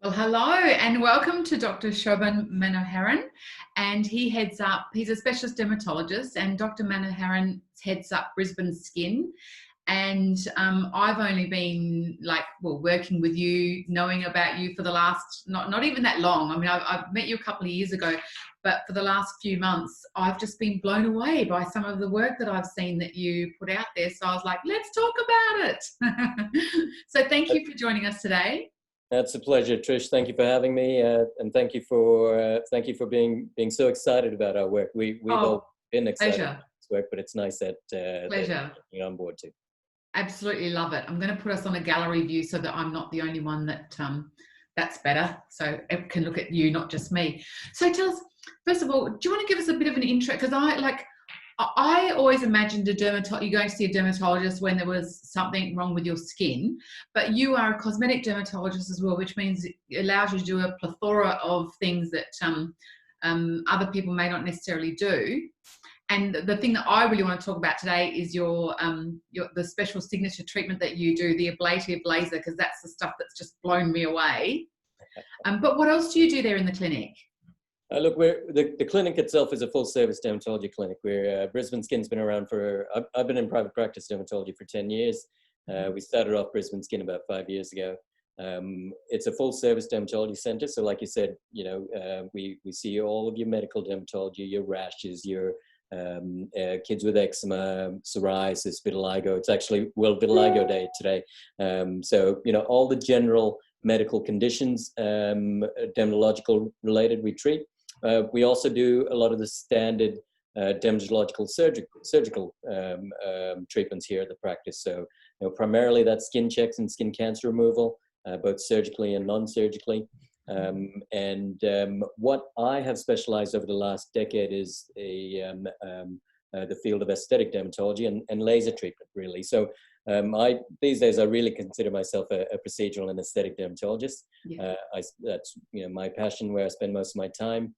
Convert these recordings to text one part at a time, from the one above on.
Well, hello and welcome to Dr. Shobhan Manoharan. And he's a specialist dermatologist, and Dr. Manoharan heads up Brisbane Skin. And I've only been working with you, knowing about you for the last, not even that long. I mean, I've met you a couple of years ago, but for the last few months, I've just been blown away by some of the work that I've seen that you put out there. So I was like, let's talk about it. So thank you for joining us today. That's a pleasure, Trish. Thank you for having me, and thank you for being so excited about our work. We've all been excited about this work, but it's nice that you're on board too. Absolutely love it. I'm going to put us on a gallery view so that I'm not the only one that's better. So it can look at you, not just me. So tell us, first of all, do you want to give us a bit of an intro? Because I always imagined you're going to see a dermatologist when there was something wrong with your skin, but you are a cosmetic dermatologist as well, which means it allows you to do a plethora of things that other people may not necessarily do. And the thing that I really want to talk about today is the special signature treatment that you do, the ablative laser, because that's the stuff that's just blown me away. But what else do you do there in the clinic? Look, the clinic itself is a full-service dermatology clinic. Brisbane Skin's been around I've been in private practice dermatology for 10 years. We started off Brisbane Skin about 5 years ago. It's a full-service dermatology center. So like you said, we see all of your medical dermatology, your rashes, your kids with eczema, psoriasis, vitiligo. It's actually World Vitiligo Day today. So, all the general medical conditions, dermatological related, we treat. We also do a lot of the standard dermatological surgical treatments here at the practice. So, primarily that's skin checks and skin cancer removal, both surgically and non-surgically. What I have specialized over the last decade is the field of aesthetic dermatology and laser treatment, really. So these days I really consider myself a procedural and aesthetic dermatologist. Yeah. That's my passion, where I spend most of my time.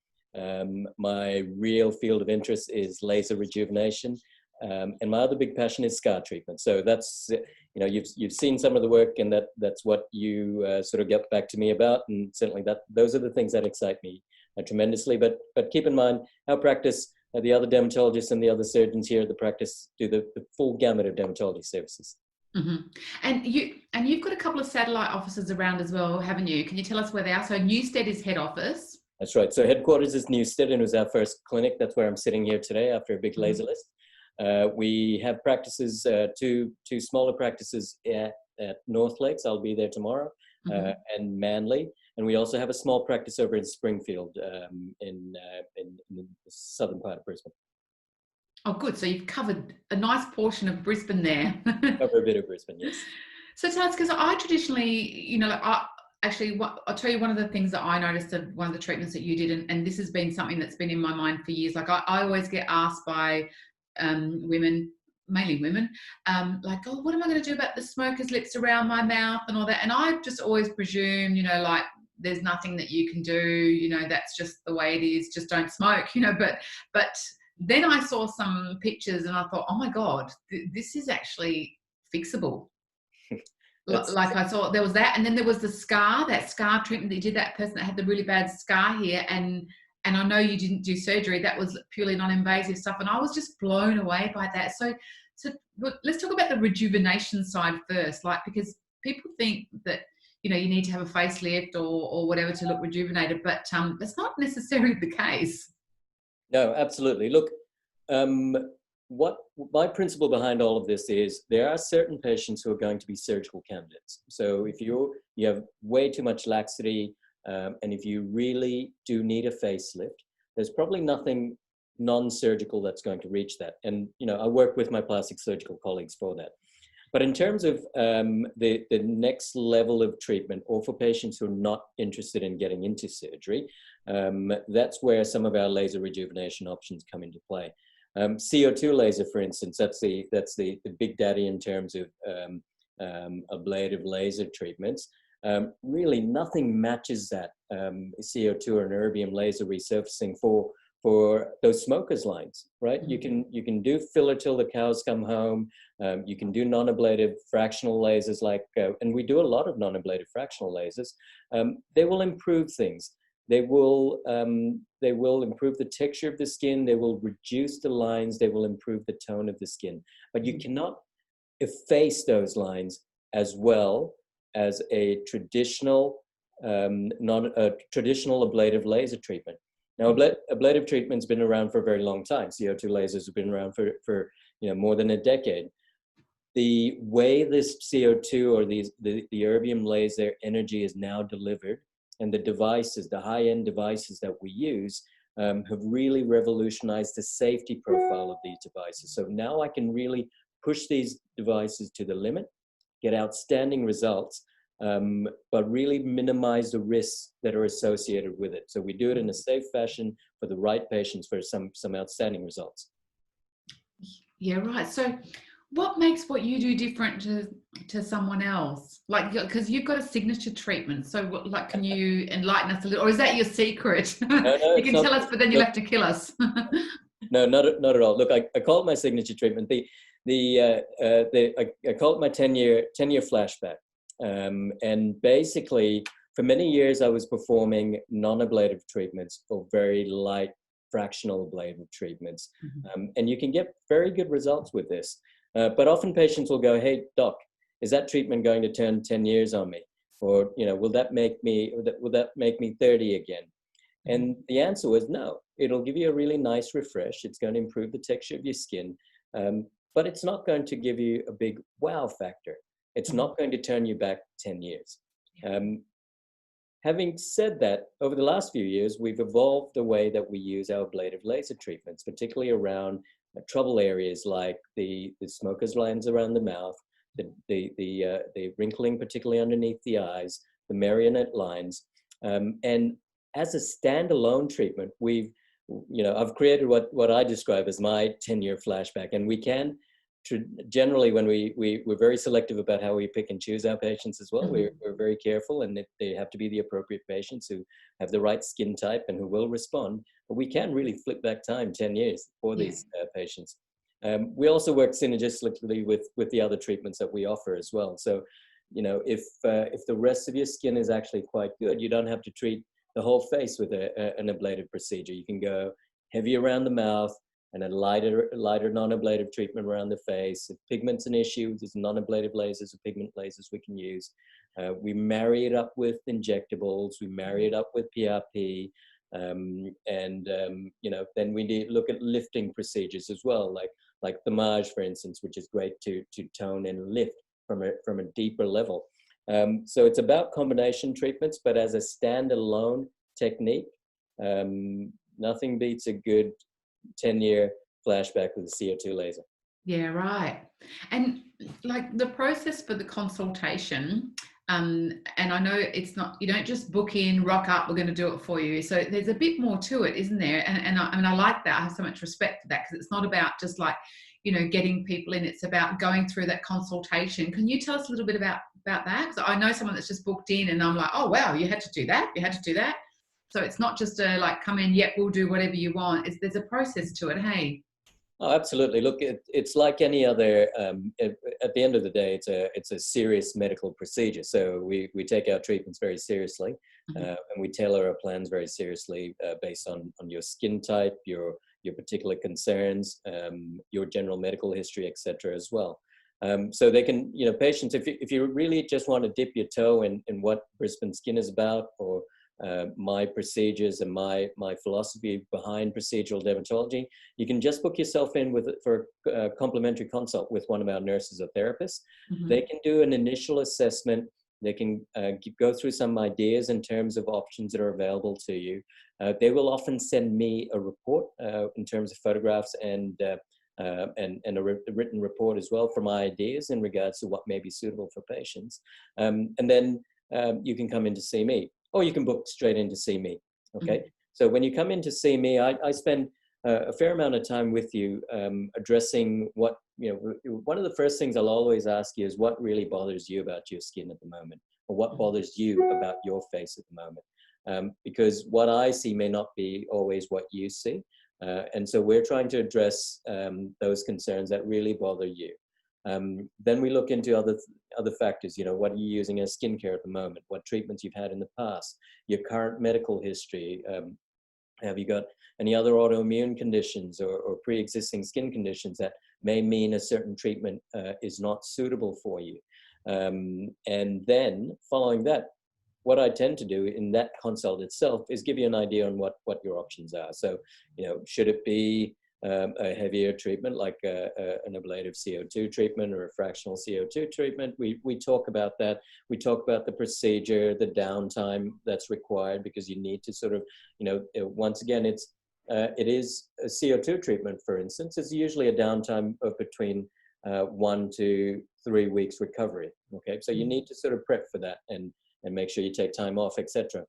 My real field of interest is laser rejuvenation. And my other big passion is scar treatment. So that's, you've seen some of the work, and that's what you sort of get back to me about. And certainly those are the things that excite me tremendously. But keep in mind, our practice, the other dermatologists and the other surgeons here at the practice do the full gamut of dermatology services. Mm-hmm. And you've got a couple of satellite offices around as well, haven't you? Can you tell us where they are? So Newstead is head office. That's right. So headquarters is Newstead, and it was our first clinic. That's where I'm sitting here today after a big laser list. We have practices, two smaller practices at North Lakes. I'll be there tomorrow, and Manly. And we also have a small practice over in Springfield, in the southern part of Brisbane. Oh, good. So you've covered a nice portion of Brisbane there. Cover a bit of Brisbane, yes. So tell us, because I traditionally, I'll tell you one of the things that I noticed of one of the treatments that you did, and this has been something that's been in my mind for years. Like I always get asked by women, mainly women, oh, what am I going to do about the smoker's lips around my mouth and all that? And I just always presume, there's nothing that you can do, that's just the way it is, just don't smoke, but then I saw some pictures and I thought, oh my God, this is actually fixable. I saw there was that, and then there was that scar treatment that you did, that person that had the really bad scar here, and I know you didn't do surgery, that was purely non-invasive stuff, and I was just blown away by that. So let's talk about the rejuvenation side first, because people think that you need to have a facelift or whatever to look rejuvenated, but that's not necessarily the case. No, absolutely. Look, what my principle behind all of this is, there are certain patients who are going to be surgical candidates. So if you have way too much laxity, and if you really do need a facelift, there's probably nothing non-surgical that's going to reach that. And I work with my plastic surgical colleagues for that. But in terms of the next level of treatment, or for patients who are not interested in getting into surgery, that's where some of our laser rejuvenation options come into play. CO2 laser, for instance, that's the big daddy in terms of ablative laser treatments. Really, nothing matches that CO2 or an erbium laser resurfacing for for those smokers lines, right? You can do filler till the cows come home. You can do non-ablative fractional lasers and we do a lot of non-ablative fractional lasers. They will improve things. They will improve the texture of the skin. They will reduce the lines. They will improve the tone of the skin. But you cannot efface those lines as well as a traditional traditional ablative laser treatment. Now, ablative treatment's been around for a very long time. CO2 lasers have been around for more than a decade. The way this CO2 or the erbium laser energy is now delivered, and the devices, the high-end devices that we use, have really revolutionized the safety profile of these devices. So now I can really push these devices to the limit, get outstanding results, but really minimize the risks that are associated with it. So we do it in a safe fashion for the right patients for some outstanding results. Yeah, right. So what makes what you do different to someone else? Like, because you've got a signature treatment. So what, can you enlighten us a little, or is that your secret? No, You can tell us, but then you'll have to kill us. No, not at all. Look, I call it my signature treatment. I call it my 10-year flashback. And basically, for many years, I was performing non-ablative treatments or very light fractional ablative treatments. And you can get very good results with this. But often patients will go, "Hey, doc, is that treatment going to turn 10 years on me? Or, will that make me 30 again?" And the answer was no. It'll give you a really nice refresh. It's going to improve the texture of your skin. But it's not going to give you a big wow factor. It's not going to turn you back 10 years. Having said that, over the last few years, we've evolved the way that we use our ablative laser treatments, particularly around trouble areas like the smoker's lines around the mouth, the wrinkling, particularly underneath the eyes, the marionette lines. And as a standalone treatment, I've created what I describe as my 10-year flashback, and we can generally, when we're very selective about how we pick and choose our patients as well. We're very careful, and they have to be the appropriate patients who have the right skin type and who will respond. But we can really flip back time 10 years for these patients. We also work synergistically with the other treatments that we offer as well. So, if the rest of your skin is actually quite good, you don't have to treat the whole face with an ablative procedure. You can go heavy around the mouth, and a lighter non-ablative treatment around the face. If pigment's an issue, there's non-ablative lasers or pigment lasers we can use. We marry it up with injectables. We marry it up with PRP. Then we look at lifting procedures as well, like thermage, for instance, which is great to tone and lift from a deeper level. So it's about combination treatments, but as a standalone technique, nothing beats a good 10-year flashback with a CO2 laser. Yeah, right. And like the process for the consultation, and I know it's not, you don't just book in, rock up, we're going to do it for you. So there's a bit more to it, isn't there? And I like that. I have so much respect for that, because it's not about just like, getting people in. It's about going through that consultation. Can you tell us a little bit about that? Because I know someone that's just booked in and I'm like, oh, wow, you had to do that. You had to do that. So it's not just like, come in, yep, we'll do whatever you want. There's a process to it, hey? Oh, absolutely. Look, it's like any other, at the end of the day, it's a serious medical procedure. So we take our treatments very seriously, and we tailor our plans very seriously based on your skin type, your particular concerns, your general medical history, etc. as well. So they can, patients, if you really just want to dip your toe in what Brisbane Skin is about, or my procedures and my philosophy behind procedural dermatology, you can just book yourself in for a complimentary consult with one of our nurses or therapists. They can do an initial assessment. They can go through some ideas in terms of options that are available to you. They will often send me a report in terms of photographs and a written report as well for my ideas in regards to what may be suitable for patients. And then you can come in to see me, or you can book straight in to see me. Okay. So when you come in to see me, I spend a fair amount of time with you addressing what, one of the first things I'll always ask you is what really bothers you about your skin at the moment, or what bothers you about your face at the moment. Because what I see may not be always what you see. And so we're trying to address those concerns that really bother you. Then we look into other factors. What are you using as skincare at the moment? What treatments you've had in the past? Your current medical history. Have you got any other autoimmune conditions or pre-existing skin conditions that may mean a certain treatment is not suitable for you? And then following that, what I tend to do in that consult itself is give you an idea on what your options are. So, should it be a heavier treatment like an ablative CO2 treatment or a fractional CO2 treatment? We talk about that. We talk about the procedure, the downtime that's required, because you need to sort of, once again, it is a CO2 treatment, for instance. It's usually a downtime of between 1 to 3 weeks recovery. Okay, so you need to sort of prep for that and make sure you take time off, etc.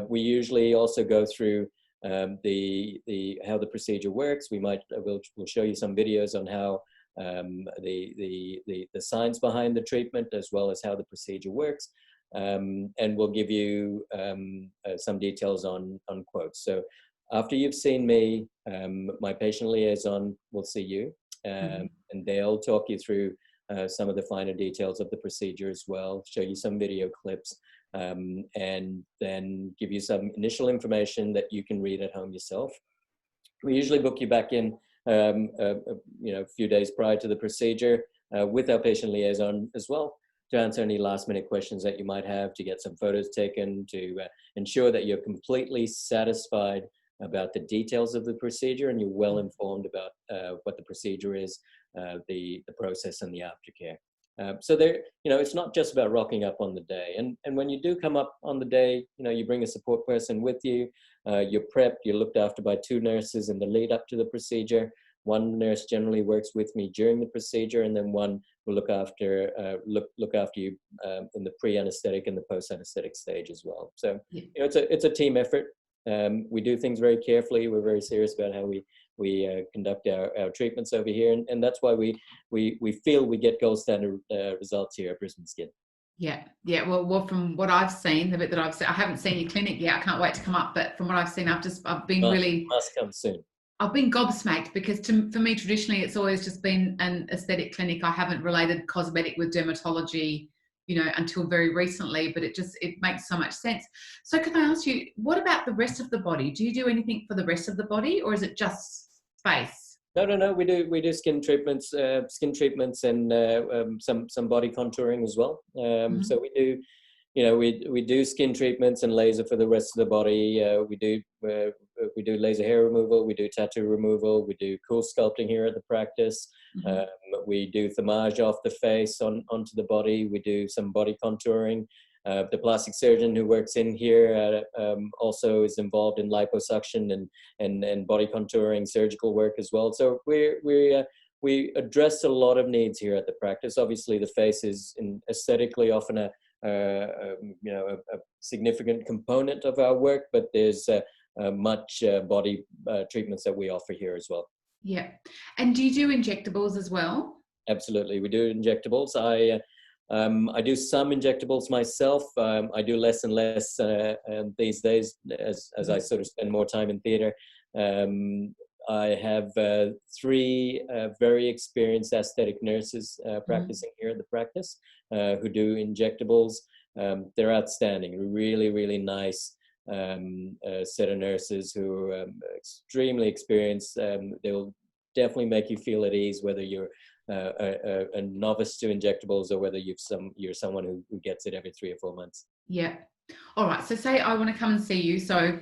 We usually also go through how the procedure works. We'll show you some videos on how the science behind the treatment, as well as how the procedure works, and we'll give you some details on quotes. So after you've seen me, my patient liaison will see you, and they'll talk you through some of the finer details of the procedure as well, show you some video clips, and then give you some initial information that you can read at home yourself. We usually book you back in a few days prior to the procedure with our patient liaison as well, to answer any last minute questions that you might have, to get some photos taken, to ensure that you're completely satisfied about the details of the procedure and you're well informed about what the procedure is, the process, and the aftercare. So there, it's not just about rocking up on the day. And when you do come up on the day, you bring a support person with you. You're prepped. You're looked after by 2 nurses in the lead up to the procedure. One nurse generally works with me during the procedure, and then one will look after you in the pre-anesthetic and the post-anesthetic stage as well. So it's a team effort. We do things very carefully. We're very serious about how we conduct our treatments over here, and that's why we feel we get gold standard results here at Brisbane Skin. Yeah. Well, from what I've seen, the bit that I've seen, I haven't seen your clinic yet. I can't wait to come up. But from what I've seen, I've been really must come soon. I've been gobsmacked, because for me, traditionally, it's always just been an aesthetic clinic. I haven't related cosmetic with dermatology, until very recently, but it makes so much sense. So can I ask you, what about the rest of the body? Do you do anything for the rest of the body, or is it just face? No. We do skin treatments, and some body contouring as well. So we do, we do skin treatments and laser for the rest of the body. We do laser hair removal. We do tattoo removal. We do cool sculpting here at the practice. We do thermage off the face onto the body. We do some body contouring. The plastic surgeon who works in here also is involved in liposuction and body contouring surgical work as well. So we address a lot of needs here at the practice. Obviously, the face is aesthetically often a significant component of our work, but there's much body treatments that we offer here as well. Yeah. And do you do injectables as well? Absolutely, we do injectables. I do some injectables myself. I do less and less these days as I sort of spend more time in theatre. I have 3 very experienced aesthetic nurses practicing here at the practice who do injectables. They're outstanding, really, really nice set of nurses who are extremely experienced. They'll definitely make you feel at ease, whether you're a novice to injectables or whether you're someone who gets it every 3 or 4 months. Yeah. All right. So say I want to come and see you. So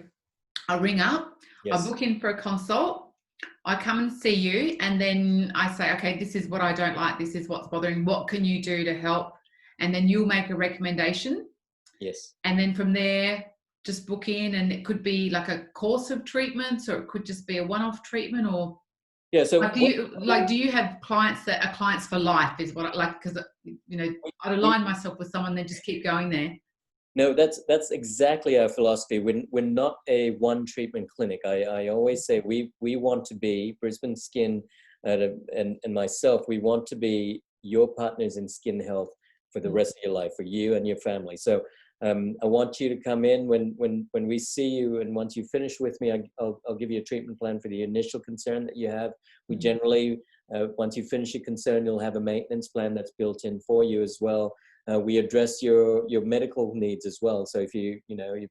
I ring up, Yes. I book in for a consult, I come and see you, and then I say, okay, this is what I don't like. This is what's bothering. What can you do to help? And then you'll make a recommendation. Yes. And then from there, just book in, and it could be like a course of treatments, or it could just be a one-off treatment, or yeah. So do you have clients that are clients for life? Is what because I'd align myself with someone, then just keep going there. No, that's exactly our philosophy. We're not a one treatment clinic. I always say we want to be Brisbane Skin and myself. We want to be your partners in skin health for the rest of your life, for you and your family. So I want you to come in when we see you, and once you finish with me, I'll give you a treatment plan for the initial concern that you have. We generally, once you finish your concern, you'll have a maintenance plan that's built in for you as well. We address your medical needs as well. So if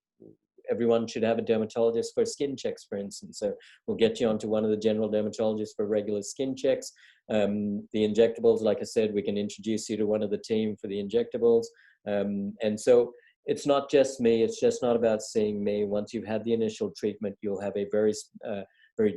everyone should have a dermatologist for skin checks, for instance. So we'll get you onto one of the general dermatologists for regular skin checks. The injectables, like I said, we can introduce you to one of the team for the injectables. And so it's not just me. It's just not about seeing me. Once you've had the initial treatment, you'll have a very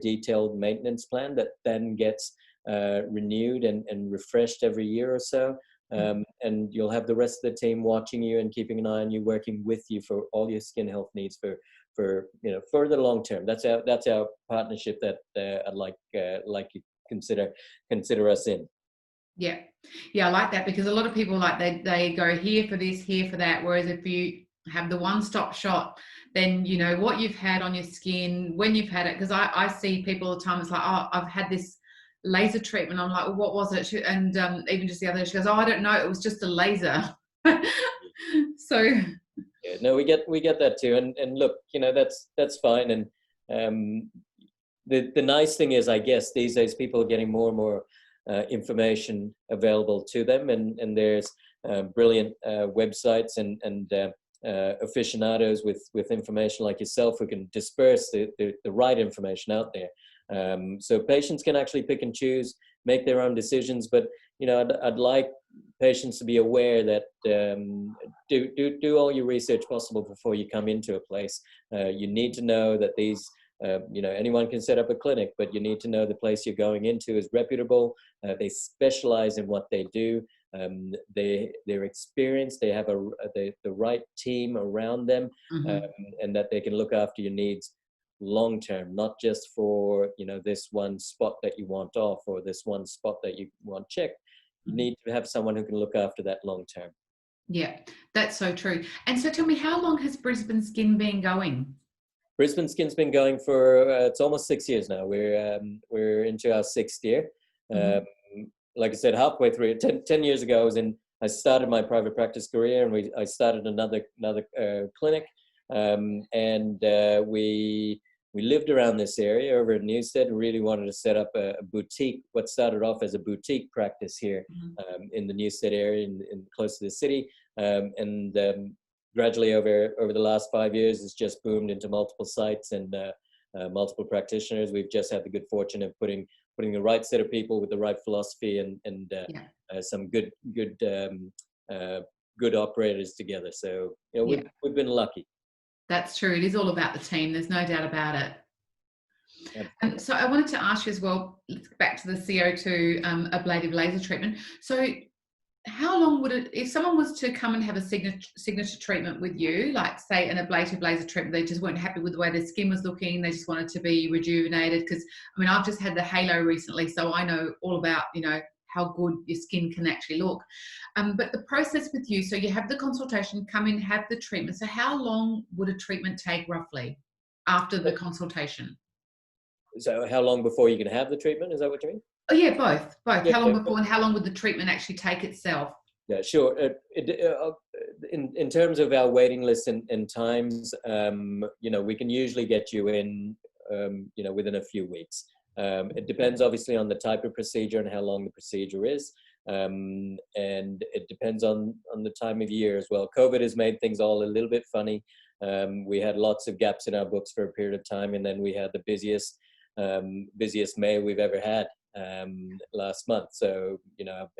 detailed maintenance plan that then gets renewed and refreshed every year or so. And you'll have the rest of the team watching you and keeping an eye on you, working with you for all your skin health needs for the long term. That's our partnership that I'd like you consider us in. Yeah, I like that, because a lot of people, like, they go here for this, here for that, whereas if you have the one-stop shop, then you know what you've had on your skin, when you've had it. Because I see people all the time, it's like, oh, I've had this laser treatment. I'm like, well, what was it? And even just the other day, she goes, oh, I don't know, it was just a laser. So yeah, no, we get that too, and look, that's fine. And the nice thing is, I guess these days people are getting more and more information available to them, and there's brilliant websites and aficionados with information like yourself who can disperse the right information out there. So patients can actually pick and choose, make their own decisions. But I'd like patients to be aware that do all your research possible before you come into a place. You need to know that these. Anyone can set up a clinic, but you need to know the place you're going into is reputable. They specialize in what they do. They're experienced. They have the right team around them, and that they can look after your needs long term, not just for this one spot that you want off or this one spot that you want checked. You need to have someone who can look after that long term. Yeah, that's so true. And so tell me, how long has Brisbane Skin been going? Brisbane Skin's been going for it's almost 6 years now. We're into our 6th year. Like I said, halfway through, 10 years ago, I started my private practice career, and I started another clinic, and we lived around this area over in Newstead, and really wanted to set up a boutique. What started off as a boutique practice here in the Newstead area, in close to the city, and gradually over the last 5 years, it's just boomed into multiple sites and multiple practitioners. We've just had the good fortune of putting the right set of people with the right philosophy and some good operators together. So we've been lucky. That's true. It is all about the team. There's no doubt about it. And so I wanted to ask you as well, let's get back to the CO2 ablative laser treatment. So how long would it, if someone was to come and have a signature treatment with you, like say an ablative laser treatment, they just weren't happy with the way their skin was looking, they just wanted to be rejuvenated? Because I mean, I've just had the halo recently, so I know all about how good your skin can actually look. But the process with you, so you have the consultation, come in, have the treatment. So how long would a treatment take roughly after the consultation? So how long before you can have the treatment? Is that what you mean? Oh yeah, both. Yeah, how long before, and how long would the treatment actually take itself? Yeah, sure. In terms of our waiting list and times, we can usually get you in, within a few weeks. It depends obviously on the type of procedure and how long the procedure is. And it depends on the time of year as well. COVID has made things all a little bit funny. We had lots of gaps in our books for a period of time, and then we had the busiest May we've ever had last month. So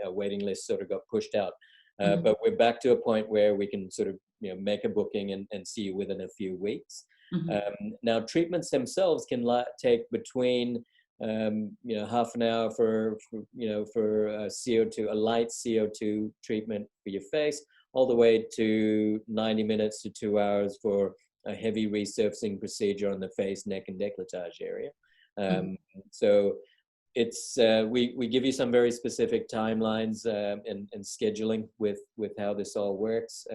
our waiting list sort of got pushed out, but we're back to a point where we can sort of make a booking and see you within a few weeks. Now treatments themselves can take between half an hour for CO2, a light CO2 treatment for your face, all the way to 90 minutes to 2 hours for a heavy resurfacing procedure on the face, neck, and décolletage area. So it's we give you some very specific timelines and scheduling with how this all works,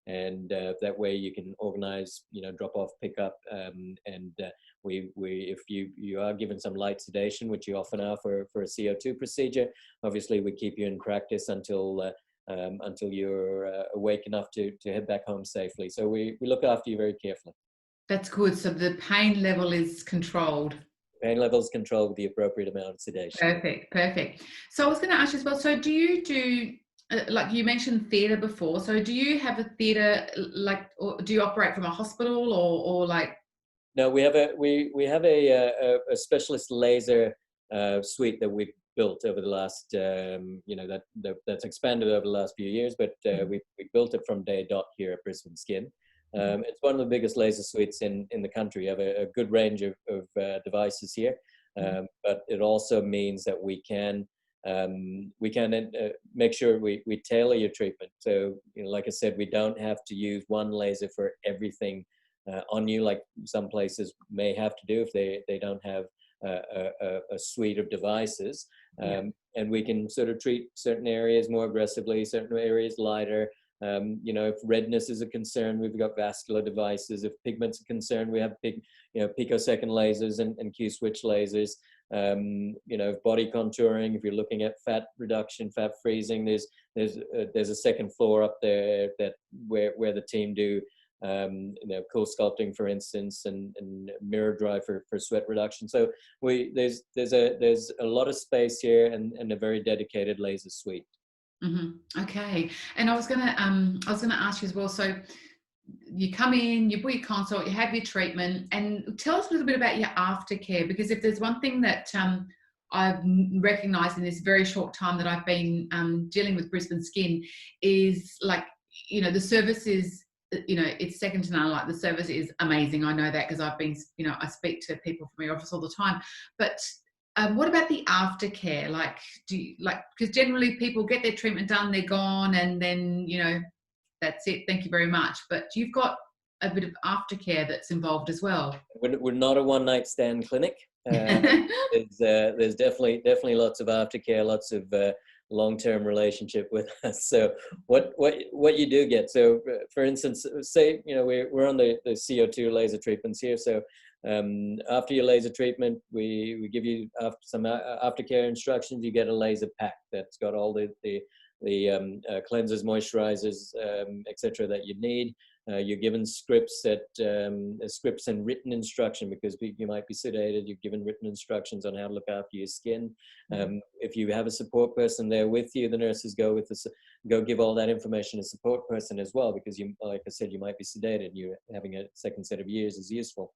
and that way you can organize drop off, pick up, and we if you are given some light sedation, which you often are for a CO2 procedure, obviously we keep you in practice until until you're awake enough to head back home safely. So we look after you very carefully. That's good. So the pain level is controlled. Pain levels controlled with the appropriate amount of sedation. Perfect, perfect. So I was going to ask you as well, so do you do, like you mentioned theatre before, so do you have a theatre, like, or do you operate from a hospital or like? No, we have a specialist laser suite that we've built over the last, that's expanded over the last few years, but we built it from day dot here at Brisbane Skin. It's one of the biggest laser suites in the country. We have a good range of devices here, but it also means that we can make sure we tailor your treatment. So, like I said, we don't have to use one laser for everything on you, like some places may have to do if they don't have a suite of devices. And we can sort of treat certain areas more aggressively, certain areas lighter. If redness is a concern, we've got vascular devices. If pigment's a concern, we have picosecond lasers and Q-switch lasers. Body contouring, if you're looking at fat reduction, fat freezing, there's a second floor up there where the team do cool sculpting, for instance, and mirror dry for sweat reduction. So there's a lot of space here and a very dedicated laser suite. Okay, and I was gonna ask you as well. So you come in, you book your consult, you have your treatment, and tell us a little bit about your aftercare, because if there's one thing that I've recognised in this very short time that I've been dealing with Brisbane Skin is, like, the service is, it's second to none. Like, the service is amazing. I know that because I've been, I speak to people from your office all the time. But what about the aftercare? Like, because generally people get their treatment done, they're gone, and then, that's it. Thank you very much. But you've got a bit of aftercare that's involved as well. We're not a one-night stand clinic. There's definitely lots of aftercare, lots of long-term relationship with us. So what you do get, so for instance, say we're on the CO2 laser treatments here. So after your laser treatment, we give you some aftercare instructions. You get a laser pack that's got all the cleansers, moisturizers, etc. that you need. You're given scripts scripts and written instruction, because you might be sedated. You're given written instructions on how to look after your skin. If you have a support person there with you, the nurses go give all that information to a support person as well, because like I said, you might be sedated. You're having a second set of ears is useful.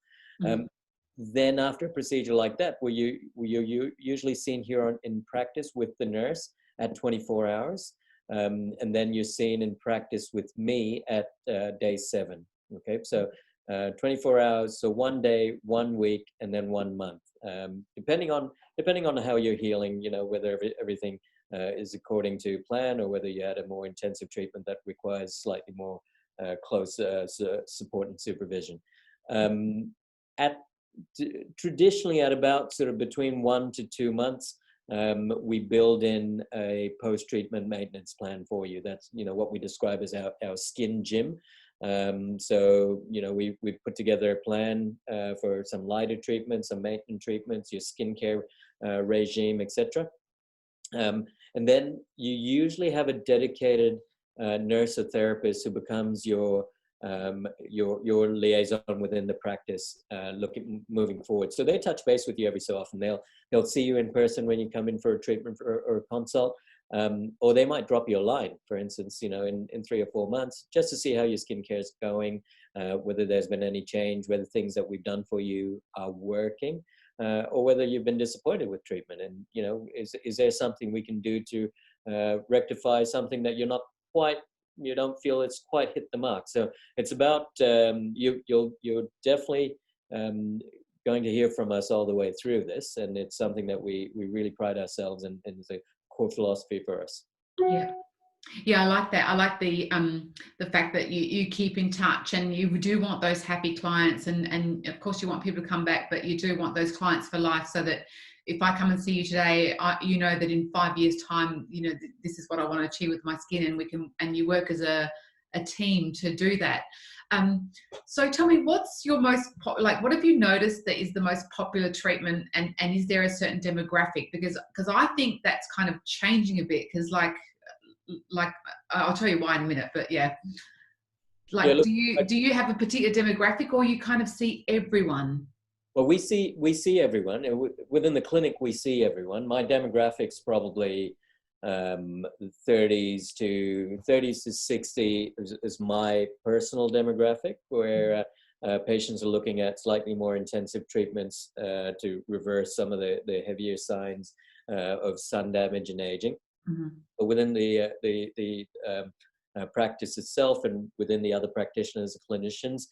Then after a procedure like that, you're usually seen here in practice with the nurse at 24 hours. And then you're seen in practice with me at day 7. Okay, so 24 hours, so 1 day, 1 week, and then 1 month, depending on how you're healing. Whether everything is according to plan, or whether you had a more intensive treatment that requires slightly more close support and supervision. Traditionally, at about sort of between 1 to 2 months. We build in a post-treatment maintenance plan for you. That's what we describe as our skin gym. So we put together a plan for some lighter treatments, some maintenance treatments, your skincare regime, etc. And then you usually have a dedicated nurse or therapist who becomes your liaison within the practice, moving forward. So they touch base with you every so often. They'll see you in person when you come in for a treatment or a consult, or they might drop you a line, for instance, in 3 or 4 months, just to see how your skincare is going, whether there's been any change, whether things that we've done for you are working, or whether you've been disappointed with treatment. And is there something we can do to rectify something that you don't feel it's quite hit the mark. So it's about you're definitely going to hear from us all the way through this, and it's something that we really pride ourselves in, and it's a core philosophy for us. Yeah, I like that. I like the fact that you keep in touch, and you do want those happy clients, and of course you want people to come back, but you do want those clients for life, so that if I come and see you today, you know that in 5 years' time, this is what I want to achieve with my skin, and you work as a team to do that. So tell me, what's your what have you noticed that is the most popular treatment, and is there a certain demographic? Because I think that's kind of changing a bit, because like, I'll tell you why in a minute, but yeah. Yeah, Like, look, do you have a particular demographic, or you kind of see everyone? well, we see everyone. Within the clinic, we see everyone. My demographics probably 30s to 60 is my personal demographic, where patients are looking at slightly more intensive treatments to reverse some of the heavier signs of sun damage and aging. Mm-hmm. But within the practice itself and within the other practitioners and clinicians,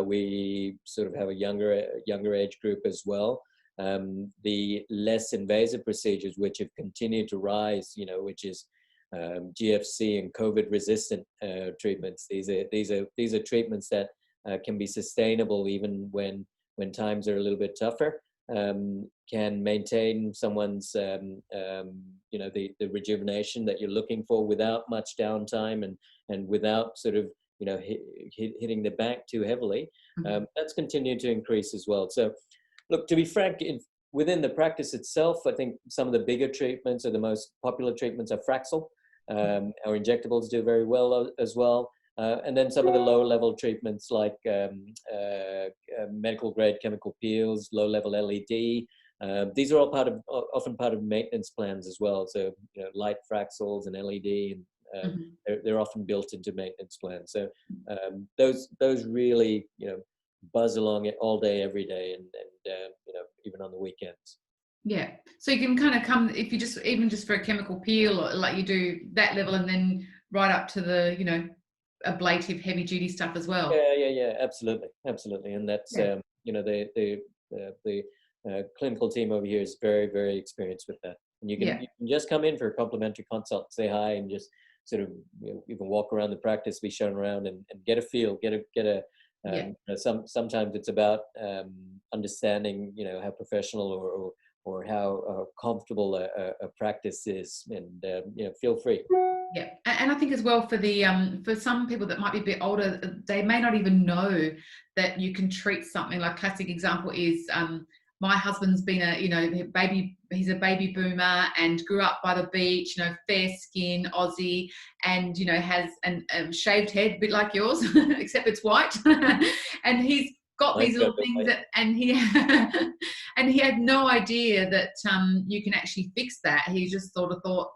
we sort of have a younger age group as well. The less invasive procedures, which have continued to rise, which is GFC and COVID-resistant treatments. These are treatments that can be sustainable even when times are a little bit tougher. Can maintain someone's the rejuvenation that you're looking for without much downtime and without sort of hitting the back too heavily. That's continued to increase as well. So look, to be frank, within the practice itself, I think some of the bigger treatments or the most popular treatments are Fraxel. Our injectables do very well as well. And then some of the low-level treatments like medical-grade chemical peels, low-level LED. These are all often part of maintenance plans as well. So light Fraxels and LED, and they're often built into maintenance plans. So those really buzz along it all day, every day, and even on the weekends. Yeah, so you can kind of come, if you even just for a chemical peel, or like you do that level, and then right up to the ablative heavy duty stuff as well. Yeah, absolutely, and that's the clinical team over here is very, very experienced with that. And you can just come in for a complimentary consult, say hi, and just sort of even walk around the practice, be shown around, and get a feel, sometimes it's about understanding how professional or how comfortable a practice is, and feel free. Yeah, and I think as well for some people that might be a bit older, they may not even know that you can treat something. Like classic example is my husband's been he's a baby boomer and grew up by the beach, fair skin, Aussie, and has a shaved head, a bit like yours, except it's white, and he's got these little things and he and he had no idea that you can actually fix that. He just sort of thought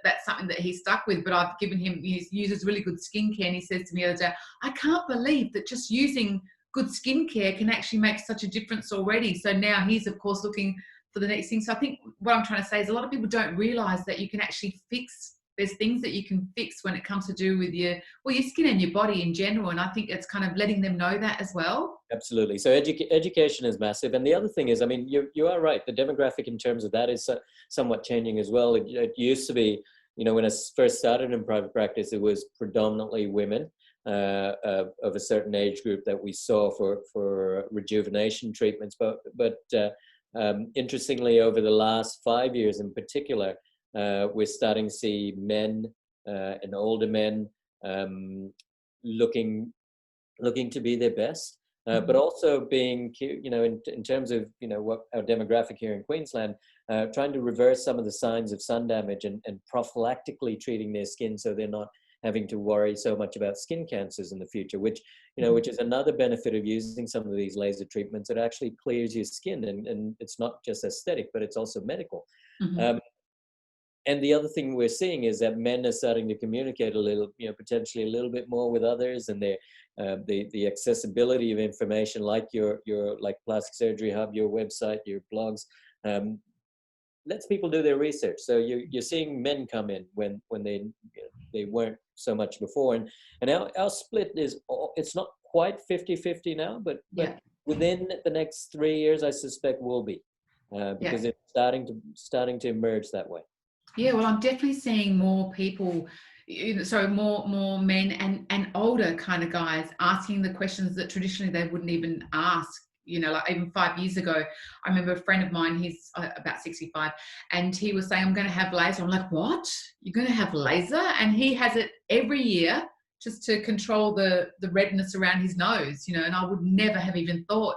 that's something that he's stuck with. But I've given him, he uses really good skincare, and he says to me the other day, I can't believe that just using good skincare can actually make such a difference already. So now he's of course looking for the next thing. So I think what I'm trying to say is a lot of people don't realize that you can actually fix, there's things that you can fix when it comes to do with your skin and your body in general. And I think it's kind of letting them know that as well. Absolutely. So education is massive. And the other thing is, I mean, you are right. The demographic in terms of that is somewhat changing as well. It used to be, when I first started in private practice, it was predominantly women of a certain age group that we saw for rejuvenation treatments. But interestingly, over the last 5 years in particular, we're starting to see men and older men looking to be their best. But also being, in terms of, what our demographic here in Queensland, trying to reverse some of the signs of sun damage and prophylactically treating their skin so they're not having to worry so much about skin cancers in the future, which is another benefit of using some of these laser treatments. It actually clears your skin, and it's not just aesthetic, but it's also medical. And the other thing we're seeing is that men are starting to communicate a little, potentially a little bit more with others, and the accessibility of information, like your like Plastic Surgery Hub, your website, your blogs, lets people do their research. So you're seeing men come in when they weren't so much before, and our split is, it's not quite 50-50 now, but within the next 3 years, I suspect will be, because it's starting to emerge that way. Yeah, well, I'm definitely seeing more people, more men and older kind of guys asking the questions that traditionally they wouldn't even ask. Like even 5 years ago, I remember a friend of mine, he's about 65, and he was saying, I'm going to have laser. I'm like, what? You're going to have laser? And he has it every year just to control the redness around his nose, and I would never have even thought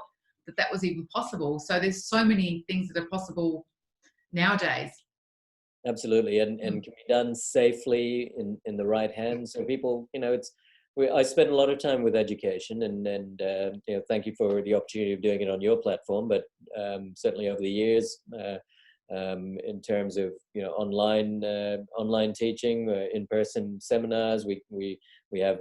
that was even possible. So there's so many things that are possible nowadays. Absolutely, and Mm. can be done safely in the right hands. So people, I spend a lot of time with education, and thank you for the opportunity of doing it on your platform. But certainly over the years, in terms of online teaching, in-person seminars, we have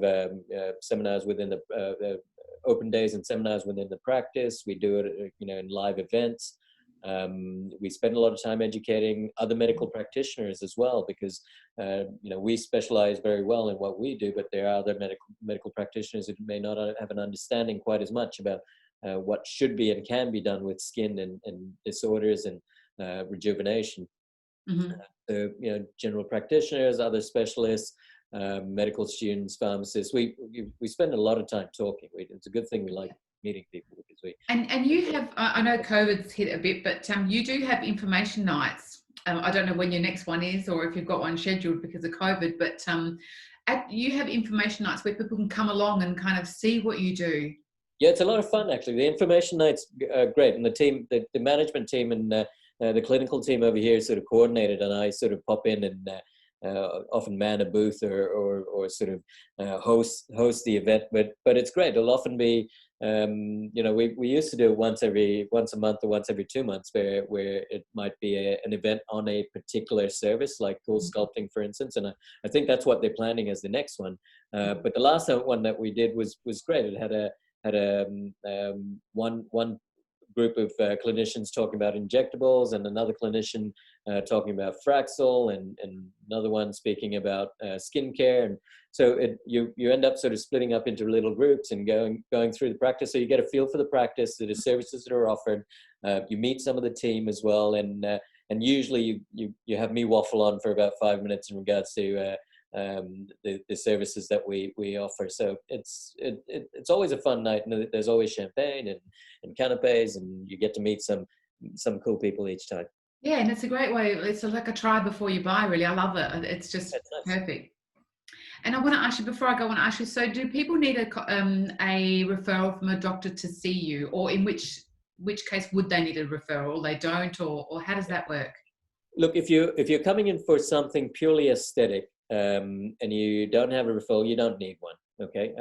seminars within the open days and seminars within the practice. We do it, in live events. We spend a lot of time educating other medical practitioners as well, because we specialize very well in what we do, but there are other medical practitioners who may not have an understanding quite as much about what should be and can be done with skin and disorders and rejuvenation. Mm-hmm. So, general practitioners, other specialists, medical students, pharmacists. We spend a lot of time talking. It's a good thing we like meeting people, because we. And you have, I know COVID's hit a bit, but you do have information nights. I don't know when your next one is, or if you've got one scheduled because of COVID, but you have information nights where people can come along and kind of see what you do. Yeah, it's a lot of fun, actually. The information night's great, and the team, the management team, and the clinical team over here sort of coordinated, and I sort of pop in and often man a booth or sort of host the event. But it's great. It'll often be, we used to do it once a month or once every 2 months, where it might be an event on a particular service, like cool sculpting, for instance. And I think that's what they're planning as the next one. But the last one that we did was great. It had one group of clinicians talking about injectables, and another clinician talking about Fraxel, and another one speaking about skincare. And so you end up sort of splitting up into little groups and going through the practice. So you get a feel for the practice, the services that are offered. You meet some of the team as well, and usually you have me waffle on for about 5 minutes in regards to the services that we offer. So it's always a fun night, and there's always champagne and canapes, and you get to meet some cool people each time. Yeah, and it's a great way. It's like a try before you buy, really. I love it. It's just Nice. perfect. And I want to ask you, before I go, I want to ask you, so do people need a referral from a doctor to see you, or in which case would they need a referral? They don't, or how does that work? Look, if you're coming in for something purely aesthetic, and you don't have a referral, you don't need one. Okay,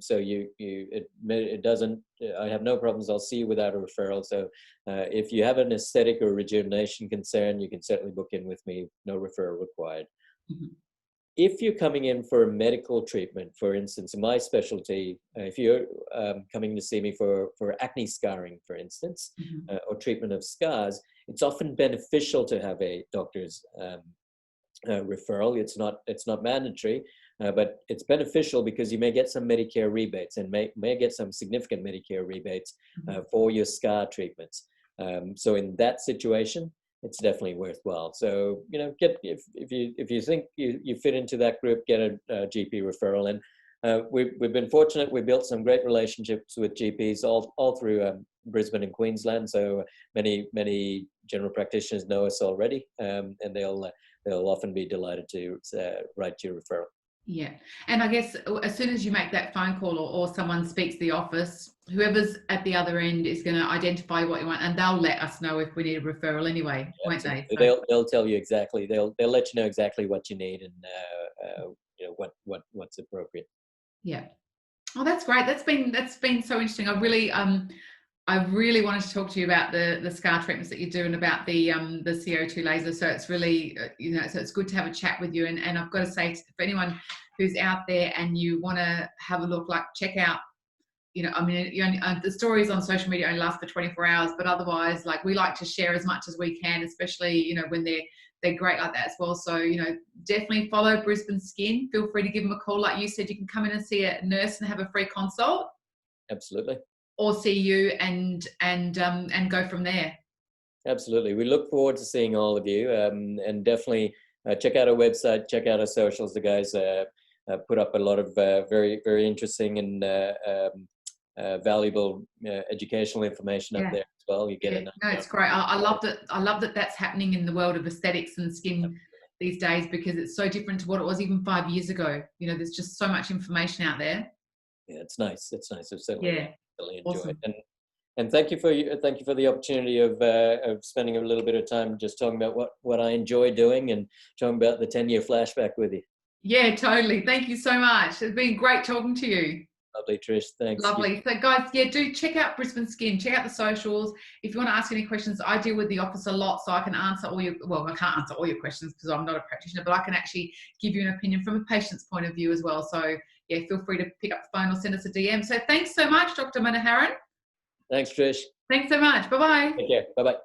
so it doesn't. I have no problems. I'll see you without a referral. So if you have an aesthetic or rejuvenation concern, you can certainly book in with me. No referral required. Mm-hmm. If you're coming in for a medical treatment, for instance, in my specialty, if you're coming to see me for acne scarring, for instance, Mm-hmm. or treatment of scars, it's often beneficial to have a doctor's referral. It's not mandatory, but it's beneficial, because you may get some Medicare rebates, and may get some significant Medicare rebates for your scar treatments. So in that situation, it's definitely worthwhile. So if you think you fit into that group, get a GP referral. And we've been fortunate. We built some great relationships with GPs all through Brisbane and Queensland. So many general practitioners know us already, and they'll often be delighted to write you a referral. Yeah. And I guess as soon as you make that phone call, or someone speaks to the office, whoever's at the other end is going to identify what you want, and they'll let us know if we need a referral anyway, won't they? So they'll tell you exactly. They'll let you know exactly what you need, and what's appropriate. Yeah. Oh, that's great. That's been so interesting. I really wanted to talk to you about the scar treatments that you do, and about the CO2 laser. So it's really, so it's good to have a chat with you. And I've got to say, for anyone who's out there and you want to have a look, like, check out, the stories on social media only last for 24 hours, but otherwise, like, we like to share as much as we can, especially, when they're great like that as well. So, definitely follow Brisbane Skin. Feel free to give them a call. Like you said, you can come in and see a nurse and have a free consult. Absolutely. Or see you and go from there. Absolutely. We look forward to seeing all of you, and definitely check out our website, check out our socials. The guys put up a lot of very, very interesting and valuable educational information up there as well. You get No, it's great. I love that. I love that that's happening in the world of aesthetics and skin these days, because it's so different to what it was even 5 years ago. There's just so much information out there. Yeah, it's nice. It's nice. I've certainly enjoyed Awesome. it. And thank you for the opportunity of spending a little bit of time just talking about what I enjoy doing and talking about the 10-year flashback with you. Yeah, totally. Thank you so much. It's been great talking to you. Lovely, Trish. Thanks. Lovely. So guys, yeah, do check out Brisbane Skin, check out the socials. If you want to ask any questions, I deal with the office a lot, so I can answer all your, well, I can't answer all your questions because I'm not a practitioner, but I can actually give you an opinion from a patient's point of view as well. So yeah, feel free to pick up the phone or send us a DM. So thanks so much, Dr. Manoharan. Thanks, Trish. Thanks so much. Bye-bye. Take care. Bye-bye.